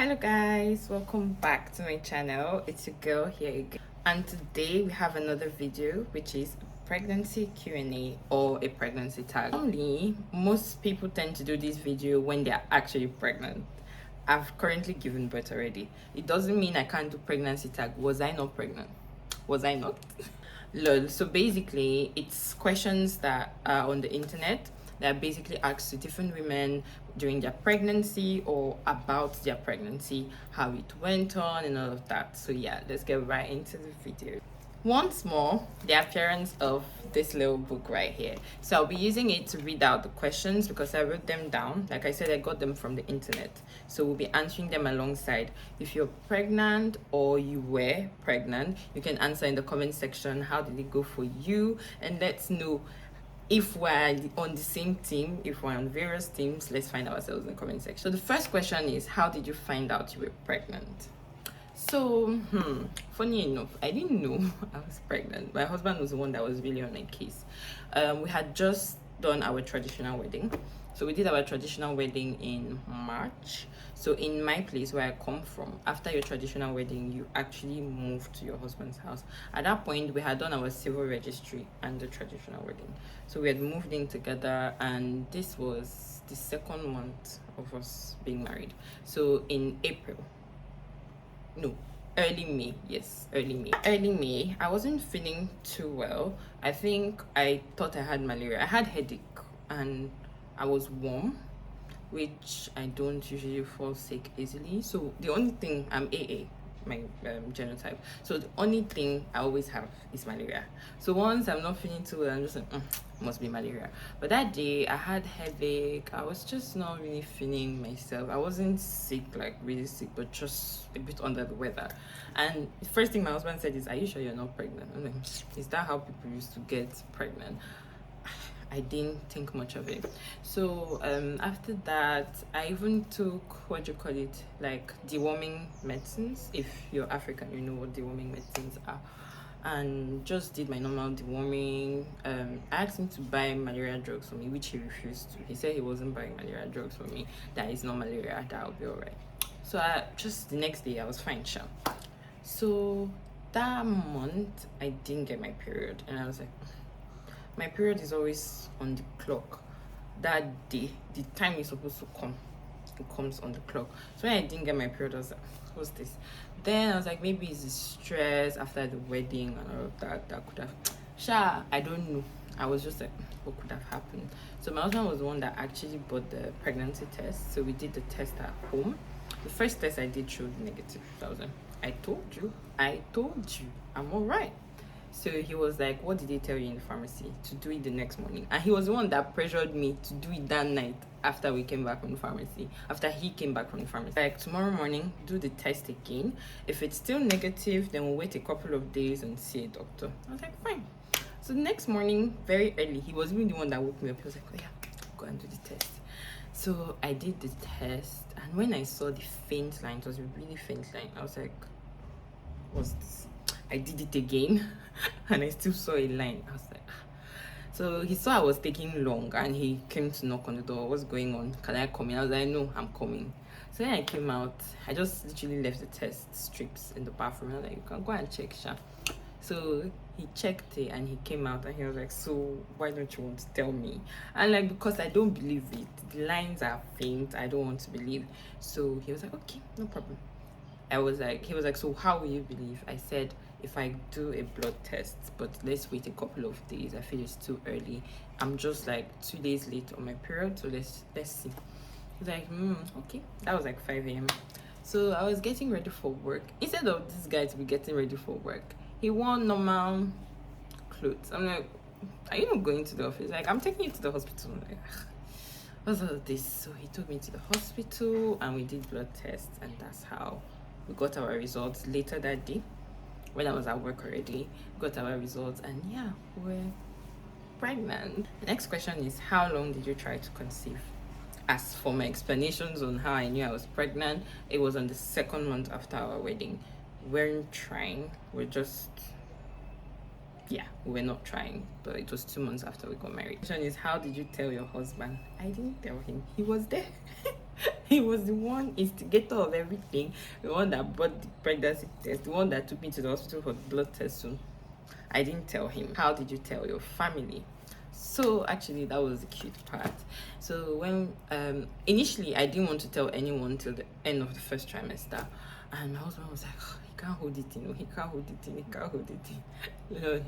Hello guys, welcome back to my channel. It's your girl here again, and today we have another video which is a pregnancy Q&A or a pregnancy tag. Normally most people tend to do this video when they're actually pregnant. I've currently given birth already. It doesn't mean I can't do pregnancy tag. Was I not pregnant? Was I not? Lol. So basically it's questions that are on the internet that basically asked to different women during their pregnancy or about their pregnancy, how it went on and all of that. So yeah, let's get right into the video. Once more, the appearance of this little book right here. So I'll be using it to read out the questions because I wrote them down. Like I said, I got them from the internet. So we'll be answering them alongside. If you're pregnant or you were pregnant, you can answer in the comment section, how did it go for you? And let's know if we're on the same team, if we're on various teams. Let's find ourselves in the comment section. So the first question is, how did you find out you were pregnant? So funny enough, I didn't know I was pregnant. My husband was the one that was really on my case. We had just done our traditional wedding. So we did our traditional wedding in March. So in my place where I come from, after your traditional wedding, you actually move to your husband's house. At that point, we had done our civil registry and the traditional wedding. So we had moved in together, and this was the second month of us being married. So in April, no, early May, yes, early May, I wasn't feeling too well. I think I thought I had malaria. I had headache and I was warm, which I don't usually fall sick easily. So the only thing, I'm AA, my genotype, so the only thing I always have is malaria. So once I'm not feeling too well, I'm just like, must be malaria. But that day I had headache. I was just not really feeling myself. I wasn't sick, like really sick, but just a bit under the weather. And the first thing my husband said is, are you sure you're not pregnant? I'm like, is that how people used to get pregnant? I didn't think much of it. So after that, I even took, what do you call it, like deworming medicines. If you're African, you know what deworming medicines are. And just did my normal deworming. I asked him to buy malaria drugs for me, which he refused to. He said he wasn't buying malaria drugs for me, that is not malaria, that will be alright. So just the next day I was fine, sure. So that month I didn't get my period, and I was like, my period is always on the clock. That day, the time is supposed to come, it comes on the clock. So when I didn't get my period, I was like, what's this? Then I was like, maybe it's the stress after the wedding and all of that could have, I don't know. I was just like, what could have happened? So my husband was the one that actually bought the pregnancy test. So we did the test at home. The first test I did showed negative. So I was like, I told you, I'm all right. So he was like, what did they tell you in the pharmacy? To do it the next morning. And he was the one that pressured me to do it that night after we came back from the pharmacy. After he came back from the pharmacy. Like, tomorrow morning, do the test again. If it's still negative, then we'll wait a couple of days and see a doctor. I was like, fine. So the next morning, very early, he was really the one that woke me up. He was like, oh yeah, go and do the test. So I did the test. And when I saw the faint line, it was a really faint line, I was like, what's this? I did it again and I still saw a line. I was like, ah. So he saw I was taking long and he came to knock on the door. What's going on? Can I come in? I was like, no, I'm coming. So then I came out. I just literally left the test strips in the bathroom. I was like, you can go and check, Sha. So he checked it and he came out and he was like, so why don't you want to tell me? And like, because I don't believe it. The lines are faint. I don't want to believe. So he was like, okay, no problem. He was like, so how will you believe? I said, if I do a blood test, but let's wait a couple of days. I feel it's too early. I'm just like 2 days late on my period, so let's see. He's like, okay. That was like 5 a.m. So I was getting ready for work. Instead of this guy to be getting ready for work, he wore normal clothes. I'm like, are you not going to the office? Like, I'm taking you to the hospital. I'm like, what's all this? So he took me to the hospital and we did blood tests, and that's how we got our results later that day. When I was at work already, got our results, and yeah, we're pregnant. The next question is, how long did you try to conceive? As for my explanations on how I knew I was pregnant, it was on the second month after our wedding. We weren't trying, we're just, yeah, we were not trying, but it was 2 months after we got married. The question is, how did you tell your husband? I didn't tell him, he was there. He was the one instigator of everything, the one that brought the pregnancy test, the one that took me to the hospital for the blood test. So I didn't tell him. How did you tell your family? So actually that was the cute part. So when initially I didn't want to tell anyone till the end of the first trimester, and my husband was like, "Oh, he can't hold it in, he can't hold it in, he can't hold it in."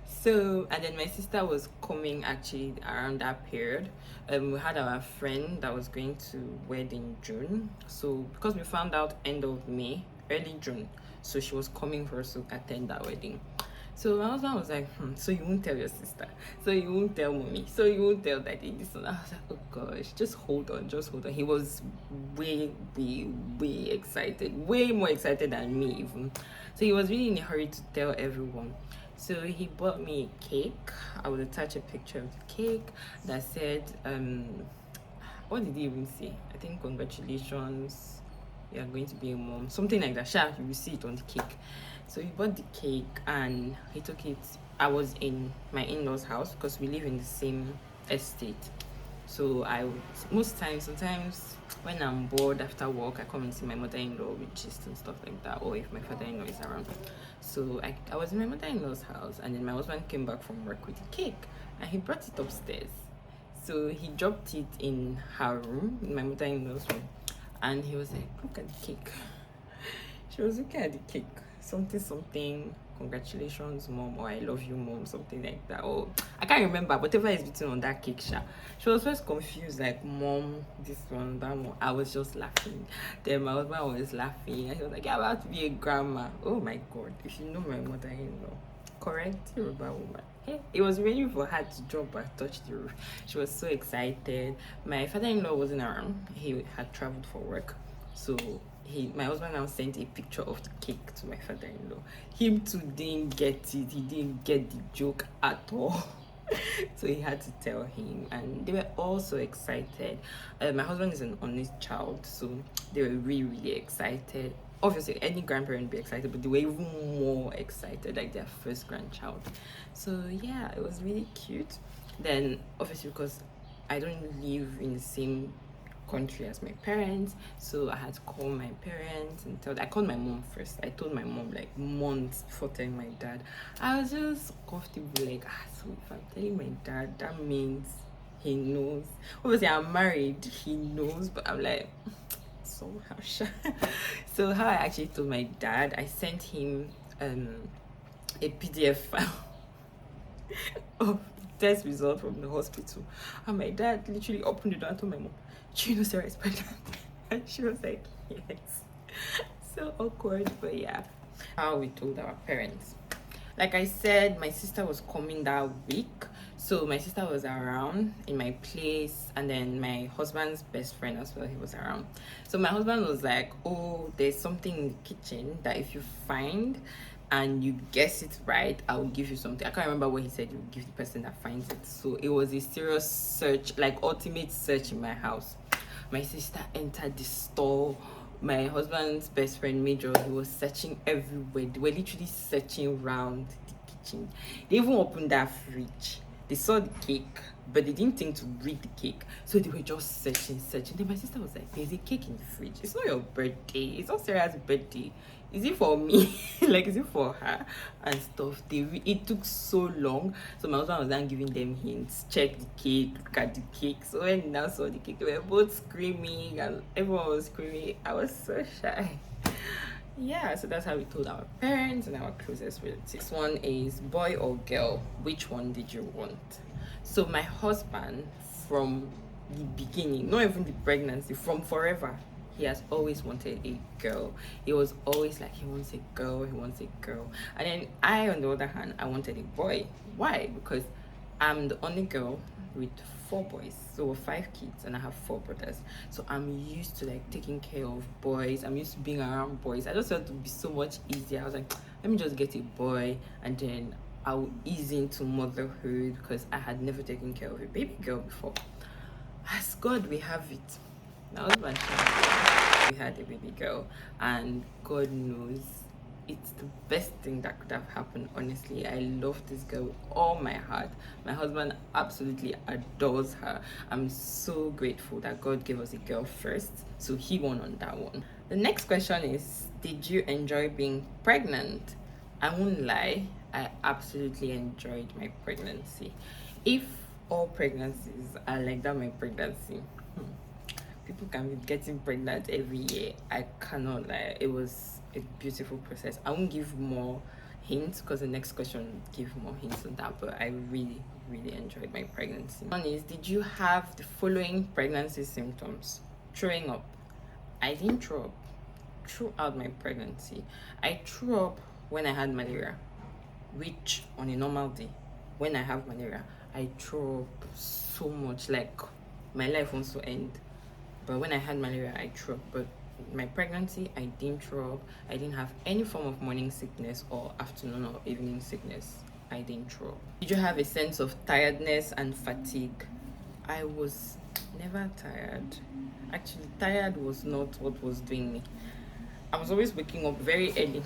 So and then my sister was coming actually around that period. We had our friend that was going to wed in June. So because we found out end of May, early June, so she was coming for us to attend that wedding. So my husband was like, so you won't tell your sister, so you won't tell mommy, so you won't tell daddy this one. I was like, oh gosh, just hold on, just hold on. He was way excited, way more excited than me even. So he was really in a hurry to tell everyone. So he bought me a cake. I would attach a picture of the cake that said, what did he even say? I think congratulations, you are going to be a mom, something like that. Sha, you will see it on the cake. So he bought the cake and he took it. I was in my in-laws house because we live in the same estate. So I would, most times, sometimes when I'm bored after work, I come and see my mother-in-law with gist and stuff like that, or if my father-in-law is around. So I was in my mother-in-law's house, and then my husband came back from work with the cake and he brought it upstairs. So he dropped it in her room, in my mother-in-law's room, and he was like, look at the cake. She was looking at the cake, something, congratulations mom, or I love you mom, something like that, or I can't remember, whatever is written on that cake. She was first confused, like, mom, this one, that one. I was just laughing. Then my husband was laughing and he was like, you're about to be a grandma. Oh my god, if you know my mother-in-law, correct Yoruba woman. Hey, it was ready for her to jump and touch the roof. She was so excited. My father-in-law wasn't around, he had traveled for work. So my husband now sent a picture of the cake to my father-in-law. Him too didn't get it. He didn't get the joke at all. So he had to tell him, and they were all so excited. My husband is an honest child, so they were really excited. Obviously any grandparent would be excited, but they were even more excited, like their first grandchild. So yeah, it was really cute. Then obviously, because I don't live in the same country as my parents, so I had to call my parents and I called my mom first. I told my mom like months before telling my dad. I was just comfortable, like, so if I'm telling my dad, that means he knows. Obviously I'm married, he knows, but I'm like, somehow shy. So how I actually told my dad, I sent him a PDF file of test result from the hospital, and my dad literally opened the door and told my mom, "Do you know Sarah is pregnant?" And she was like, yes. So awkward, but yeah. How we told our parents. Like I said, my sister was coming that week, so my sister was around in my place, and then my husband's best friend as well, he was around. So my husband was like, oh, there's something in the kitchen that if you find and you guess it right, I will give you something. I can't remember what he said, you will give the person that finds it. So it was a serious search, like ultimate search in my house. My sister entered the store. My husband's best friend Major, he was searching everywhere. They were literally searching around the kitchen. They even opened that fridge. They saw the cake, but they didn't think to read the cake, so they were just searching. Then my sister was like, there's a cake in the fridge, it's not your birthday, it's not Sarah's birthday, is it for me? Like, is it for her? And stuff. It took so long, so my husband was then giving them hints, check the cake, look at the cake. So when they now saw the cake, they were both screaming and everyone was screaming. I was so shy. Yeah, so that's how we told our parents and our closest relatives. This one is boy or girl, which one did you want? So my husband, from the beginning, not even the pregnancy, from forever, he has always wanted a girl. He was always like, he wants a girl. And then I, on the other hand, I wanted a boy. Why? Because I'm the only girl with 4 boys, so 5 kids, and I have 4 brothers. So I'm used to like taking care of boys. I'm used to being around boys. I just felt it would be so much easier. I was like, let me just get a boy, and then I'll ease into motherhood, because I had never taken care of a baby girl before. As God we have it. My husband, we had a baby girl, and God knows it's the best thing that could have happened. Honestly, I love this girl with all my heart. My husband absolutely adores her. I'm so grateful that God gave us a girl first, so he won on that one. The next question is, did you enjoy being pregnant? I won't lie, I absolutely enjoyed my pregnancy. If all pregnancies are like that, my pregnancy, people can be getting pregnant every year. I cannot lie. It was a beautiful process. I won't give more hints because the next question will give more hints on that, but I really, really enjoyed my pregnancy. One is, did you have the following pregnancy symptoms? Throwing up. I didn't throw up throughout my pregnancy. I threw up when I had malaria, which on a normal day, when I have malaria, I throw up so much, like my life wants to end. But when I had malaria, I threw up. But my pregnancy, I didn't throw up. I didn't have any form of morning sickness or afternoon or evening sickness. I didn't throw up. Did you have a sense of tiredness and fatigue? I was never tired. Actually, tired was not what was doing me. I was always waking up very early,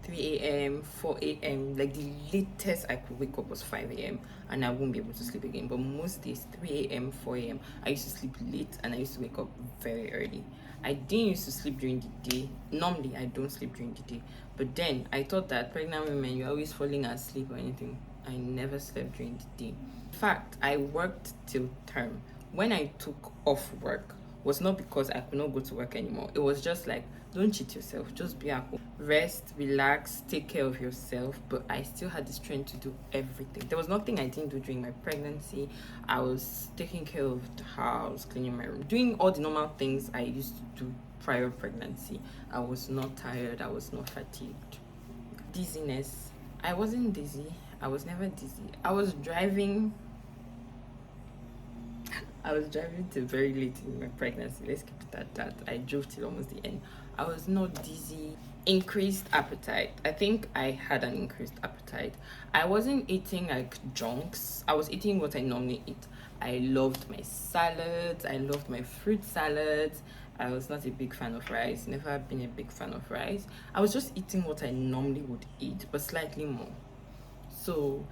3 a.m., 4 a.m. Like the latest I could wake up was 5 a.m. and I won't be able to sleep again. But most days, 3 a.m., 4 a.m., I used to sleep late and I used to wake up very early. I didn't used to sleep during the day. Normally, I don't sleep during the day. But then I thought that pregnant women, you're always falling asleep or anything. I never slept during the day. In fact, I worked till term. When I took off work, was not because I could not go to work anymore. It was just like, don't cheat yourself, just be at home, rest, relax, take care of yourself. But I still had the strength to do everything. There was nothing I didn't do during my pregnancy. I was taking care of the house, cleaning my room, doing all the normal things I used to do prior pregnancy. I was not tired, I was not fatigued. Dizziness, I wasn't dizzy. I was never dizzy. I was driving till very late in my pregnancy. Let's keep it at that. I drove till almost the end. I was not dizzy. Increased appetite. I think I had an increased appetite. I wasn't eating like junks. I was eating what I normally eat. I loved my salads. I loved my fruit salads. I was not a big fan of rice. Never been a big fan of rice. I was just eating what I normally would eat, but slightly more. So,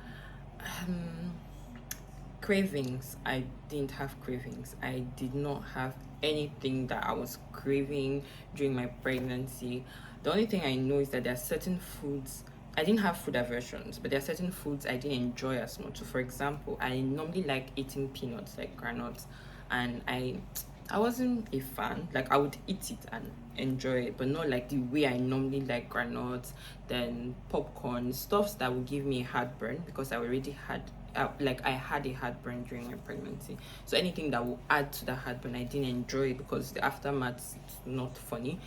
cravings, I didn't have cravings. I did not have anything that I was craving during my pregnancy. The only thing I know is that there are certain foods, I didn't have food aversions, but there are certain foods I didn't enjoy as much. So for example, I normally like eating peanuts, like granules, and I wasn't a fan. Like I would eat it and enjoy it, but not like the way I normally like granules, then popcorn, stuffs that would give me heartburn because I already had I had a heartburn during my pregnancy. So anything that will add to the heartburn, I didn't enjoy because the aftermath is not funny.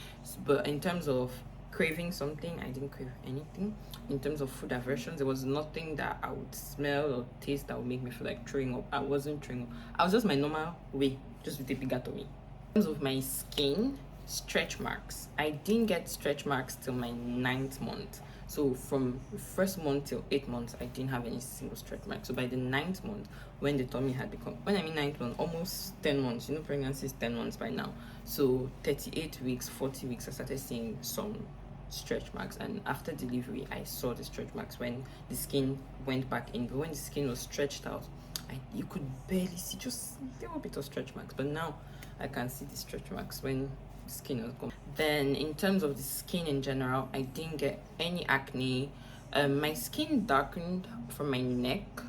But in terms of craving something, I didn't crave anything. In terms of food aversions, there was nothing that I would smell or taste that would make me feel like throwing up. I wasn't throwing up. I was just my normal way, just with a bigger tummy. In terms of my skin, stretch marks. I didn't get stretch marks till my 9th month. So from first month till 8 months, I didn't have any single stretch marks. So by the 9th month, when the tummy had become, when I mean 9th month, almost 10 months, you know, pregnancy is 10 months by now. So 38 weeks, 40 weeks, I started seeing some stretch marks. And after delivery, I saw the stretch marks when the skin went back in. But when the skin was stretched out, you could barely see just a little bit of stretch marks. But now I can see the stretch marks when skin was gone. Then in terms of the skin in general, I didn't get any acne. My skin darkened from my neck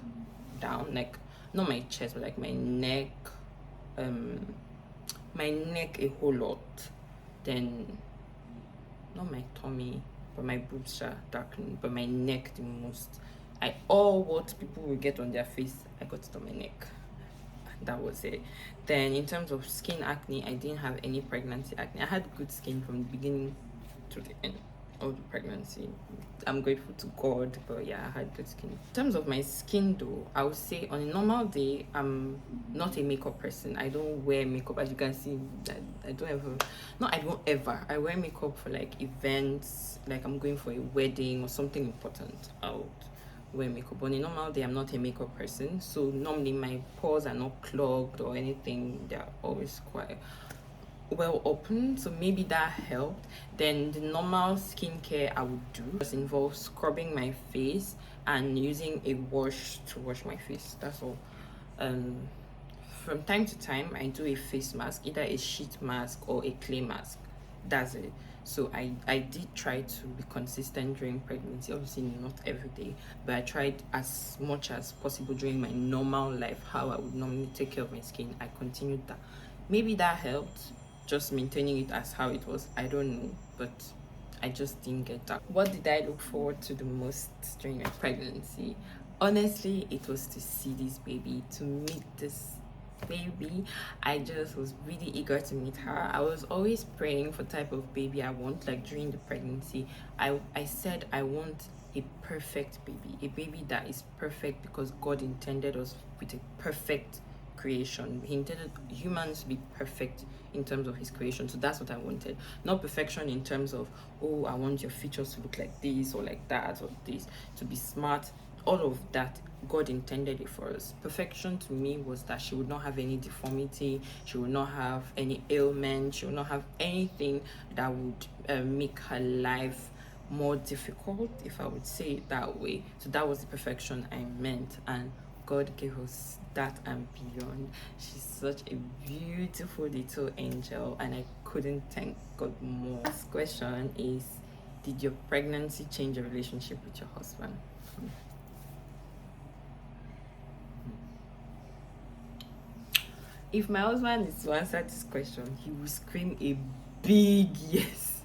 down, like not my chest, but like my neck a whole lot. Then not my tummy, but my boobs are darkened, but my neck the most. All what people will get on their face, I got it on my neck. That was it. Then in terms of skin acne, I didn't have any pregnancy acne. I had good skin from the beginning to the end of the pregnancy. I'm grateful to God, but yeah, I had good skin. In terms of my skin though, I would say on a normal day, I'm not a makeup person. I don't wear makeup. As you can see, I don't ever. I wear makeup for like events, like I'm going for a wedding or something important. I would wear makeup. On a normal day, I'm not a makeup person, so normally my pores are not clogged or anything. They're always quite well open, so maybe that helped. Then the normal skincare I would do just involves scrubbing my face and using a wash to wash my face. That's all. um from time to time I do a face mask, either a sheet mask or a clay mask. That's it. So I did try to be consistent during pregnancy, obviously not every day, but I tried as much as possible during my normal life, how I would normally take care of my skin. I continued that. Maybe that helped, just maintaining it as how it was. I don't know, but I just didn't get that. What did I look forward to the most during my pregnancy? Honestly, it was to see this baby, to meet this baby. I just was really eager to meet her. I was always praying for type of baby I want. Like during the pregnancy, I said I want a perfect baby, a baby that is perfect, because God intended us with a perfect creation. He intended humans to be perfect in terms of his creation. So that's what I wanted. Not perfection in terms of, oh, I want your features to look like this or like that or this, to be smart. All of that, God intended it for us. Perfection to me was that she would not have any deformity, she would not have any ailment, she would not have anything that would make her life more difficult, if I would say it that way. So that was the perfection I meant, and God gave us that and beyond. She's such a beautiful little angel, and I couldn't thank God more. This question is, did your pregnancy change your relationship with your husband? If my husband is to answer this question, he will scream a big yes.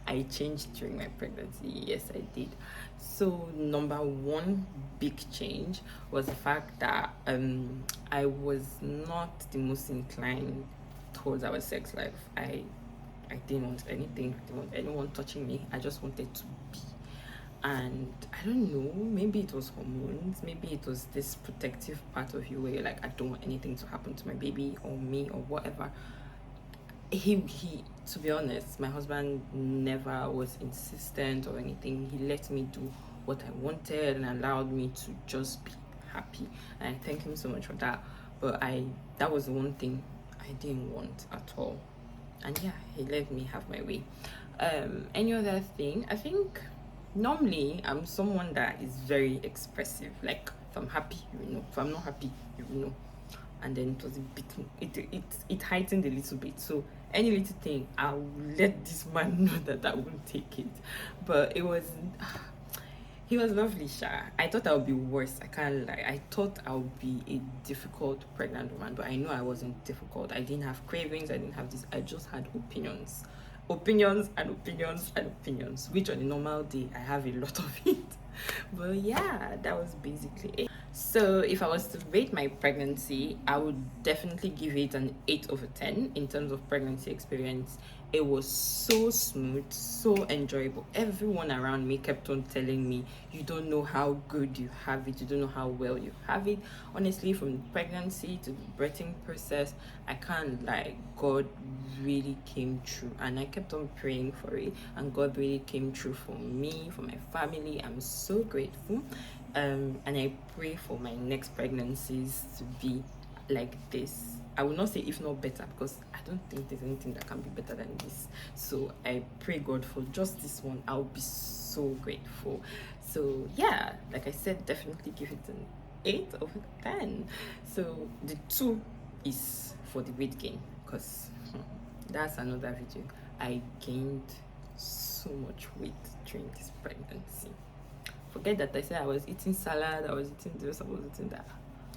I changed during my pregnancy. Yes, I did. So number one big change was the fact that I was not the most inclined towards our sex life. I didn't want anything. I didn't want anyone touching me. I just wanted to be. And I don't know, maybe it was hormones, maybe it was this protective part of you where you're like, I don't want anything to happen to my baby or me or whatever. He to be honest, my husband never was insistent or anything. He let me do what I wanted and allowed me to just be happy, and I thank him so much for that. But that was the one thing I didn't want at all. And yeah, he let me have my way. Any other thing, I think normally I'm someone that is very expressive. Like if I'm happy, you know, if I'm not happy, you know. And then it was a bit, it heightened a little bit. So any little thing, I'll let this man know that I won't take it. But it was, he was lovely, Sha. I thought I would be worse. I can't lie. I thought I would be a difficult pregnant woman, but I know I wasn't difficult. I didn't have cravings. I didn't have this. I just had opinions, which on a normal day I have a lot of it. But yeah, that was basically it. So if I was to rate my pregnancy, I would definitely give it an 8/10 in terms of pregnancy experience. It was so smooth, so enjoyable. Everyone around me kept on telling me, you don't know how good you have it, you don't know how well you have it. Honestly, from the pregnancy to the birthing process, I can't lie, God really came true, and I kept on praying for it, and God really came true for me, for my family. I'm so grateful. And I pray for my next pregnancies to be like this. I will not say if not better, because I don't think there's anything that can be better than this. So I pray God for just this one. I'll be so grateful. So yeah, like I said, definitely give it an 8/10. So the 2 is for the weight gain, because that's another video. I gained so much weight during this pregnancy. Forget that I said I was eating salad, I was eating this, I was eating that.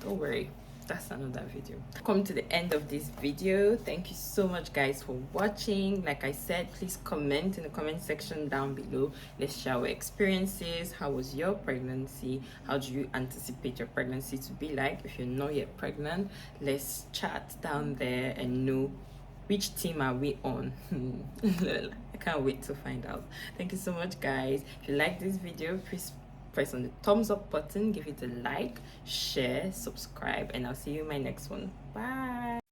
Don't worry, that's another video. Come to the end of this video. Thank you so much, guys, for watching. Like I said, please comment in the comment section down below. Let's share our experiences. How was your pregnancy? How do you anticipate your pregnancy to be like? If you're not yet pregnant, let's chat down there and know which team are we on. I can't wait to find out. Thank you so much, guys. If you like this video, please press on the thumbs up button, give it a like, share, subscribe, and I'll see you in my next one. Bye.